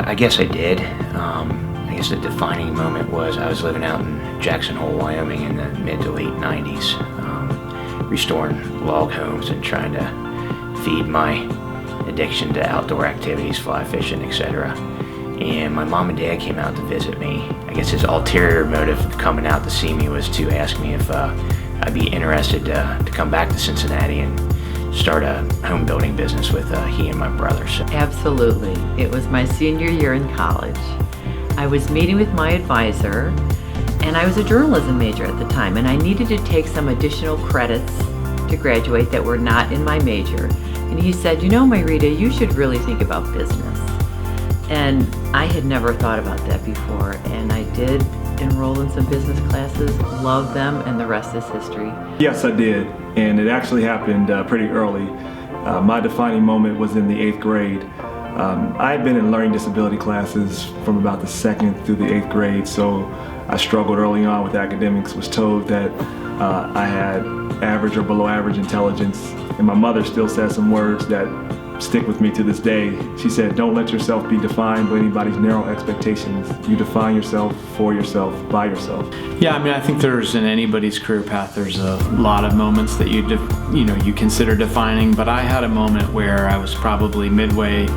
I guess I did. I guess the defining moment was I was living out in Jackson Hole, Wyoming in the mid to late 90s, restoring log homes and trying to feed my addiction to outdoor activities, fly fishing, etc. And my mom and dad came out to visit me. I guess his ulterior motive of coming out to see me was to ask me if I'd be interested to come back to Cincinnati and start a home building business with he and my brother. So. Absolutely. It was my senior year in college. I was meeting with my advisor, and I was a journalism major at the time, and I needed to take some additional credits to graduate that were not in my major. And he said, you know, Myrita, you should really think about business. And I had never thought about that before, and I did enroll in some business classes, loved them, and the rest is history. Yes, I did, and it actually happened pretty early. My defining moment was in the 8th grade. I had been in learning disability classes from about the 2nd through the 8th grade, so I struggled early on with academics, was told that I had average or below average intelligence, and my mother still says some words that stick with me to this day. She said, don't let yourself be defined by anybody's narrow expectations. You define yourself for yourself, by yourself. Yeah, I mean, I think there's in anybody's career path, there's a lot of moments that you consider defining, but I had a moment where I was probably midway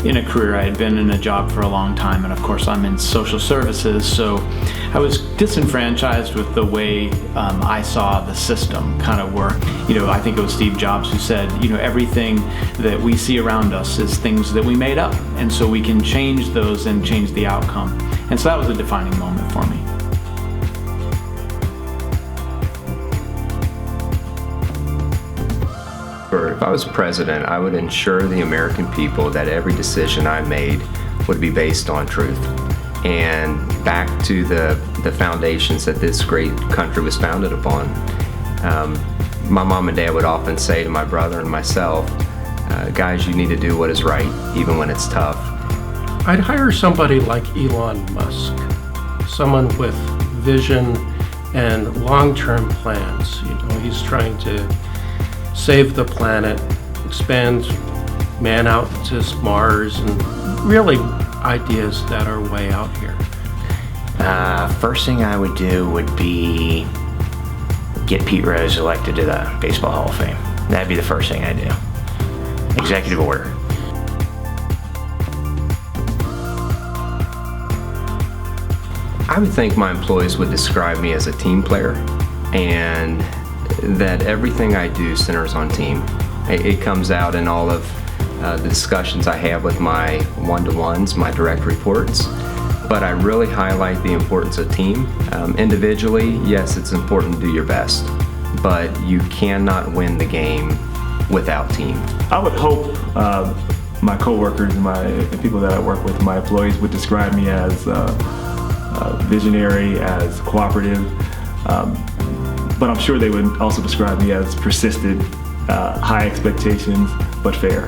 in a career. I had been in a job for a long time, and of course I'm in social services, so I was disenfranchised with the way I saw the system kind of work. I think it was Steve Jobs who said, everything that we see around us is things that we made up, and so we can change those and change the outcome. And so that was a defining moment for me. If I was president, I would ensure the American people that every decision I made would be based on truth. And back to the foundations that this great country was founded upon. My mom and dad would often say to my brother and myself, guys, you need to do what is right, even when it's tough. I'd hire somebody like Elon Musk, someone with vision and long-term plans. He's trying to save the planet, expand man out to Mars, and really ideas that are way out here. First thing I would do would be get Pete Rose elected to the Baseball Hall of Fame. That'd be the first thing I'd do. Executive order. I would think my employees would describe me as a team player, and that everything I do centers on team. It comes out in all of the discussions I have with my one-to-ones, my direct reports, but I really highlight the importance of team. Individually, yes, it's important to do your best, but you cannot win the game without team. I would hope my coworkers and people that I work with, my employees, would describe me as visionary, as cooperative, but I'm sure they would also describe me as persistent, high expectations, but fair.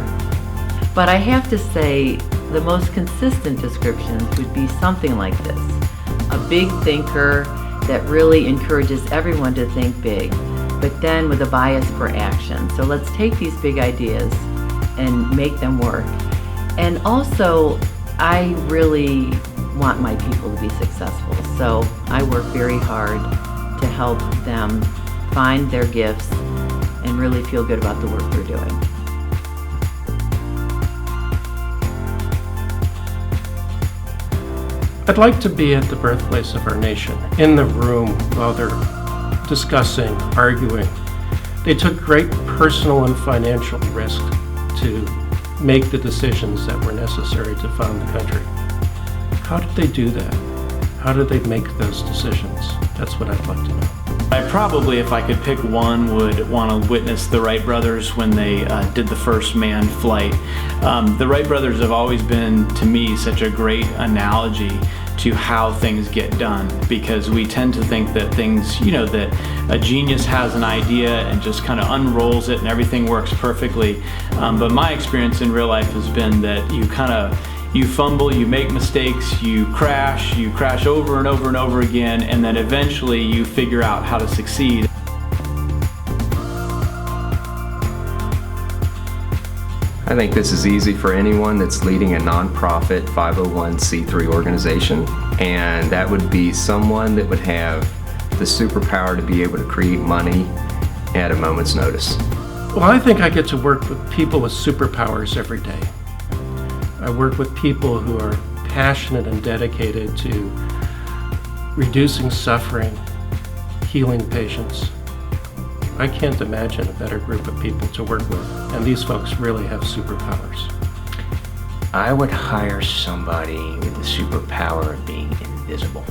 But I have to say, the most consistent descriptions would be something like this: a big thinker that really encourages everyone to think big, but then with a bias for action. So let's take these big ideas and make them work. And also, I really want my people to be successful, so I work very hard to help them find their gifts and really feel good about the work they're doing. I'd like to be at the birthplace of our nation, in the room while they're discussing, arguing. They took great personal and financial risk to make the decisions that were necessary to found the country. How did they do that? How did they make those decisions? That's what I'd like to know. I probably, if I could pick one, would want to witness the Wright brothers when they did the first manned flight. The Wright brothers have always been, to me, such a great analogy to how things get done, because we tend to think that things, that a genius has an idea and just kind of unrolls it and everything works perfectly. But my experience in real life has been that you fumble, you make mistakes, you crash over and over and over again, and then eventually you figure out how to succeed. I think this is easy for anyone that's leading a nonprofit 501c3 organization, and that would be someone that would have the superpower to be able to create money at a moment's notice. Well, I think I get to work with people with superpowers every day. I work with people who are passionate and dedicated to reducing suffering, healing patients. I can't imagine a better group of people to work with, and these folks really have superpowers. I would hire somebody with the superpower of being invisible.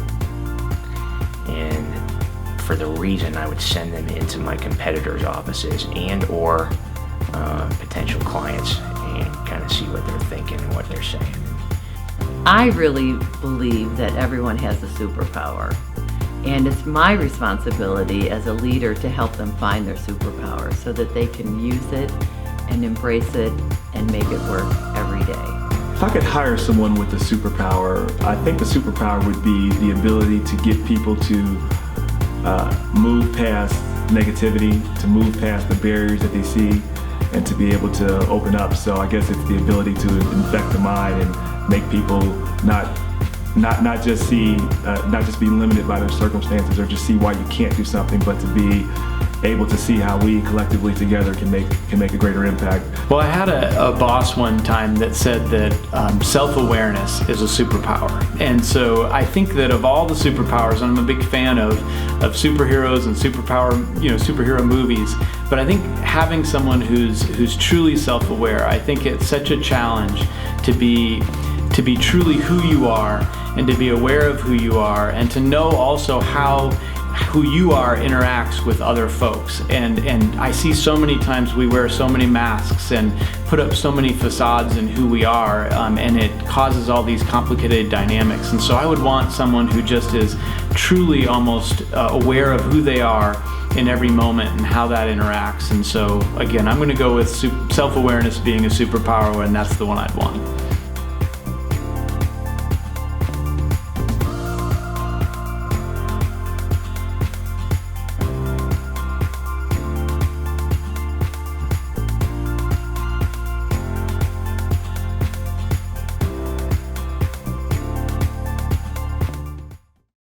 And for the reason I would send them into my competitors' offices and or potential clients and kind of see what they're thinking and what they're saying. I really believe that everyone has a superpower, and it's my responsibility as a leader to help them find their superpower so that they can use it and embrace it and make it work every day. If I could hire someone with a superpower, I think the superpower would be the ability to get people to move past negativity, to move past the barriers that they see, and to be able to open up. So I guess it's the ability to infect the mind and make people not just be limited by their circumstances or just see why you can't do something, but to be able to see how we collectively together can make a greater impact. Well, I had a boss one time that said that self-awareness is a superpower. And so I think that of all the superpowers, and I'm a big fan of superheroes and superhero movies, but I think having someone who's truly self-aware, I think it's such a challenge to be truly who you are and to be aware of who you are and to know also how who you are interacts with other folks. And I see so many times we wear so many masks and put up so many facades in who we are, and it causes all these complicated dynamics. And so I would want someone who just is truly almost aware of who they are in every moment and how that interacts. And so again, I'm going to go with self-awareness being a superpower, and that's the one I'd want.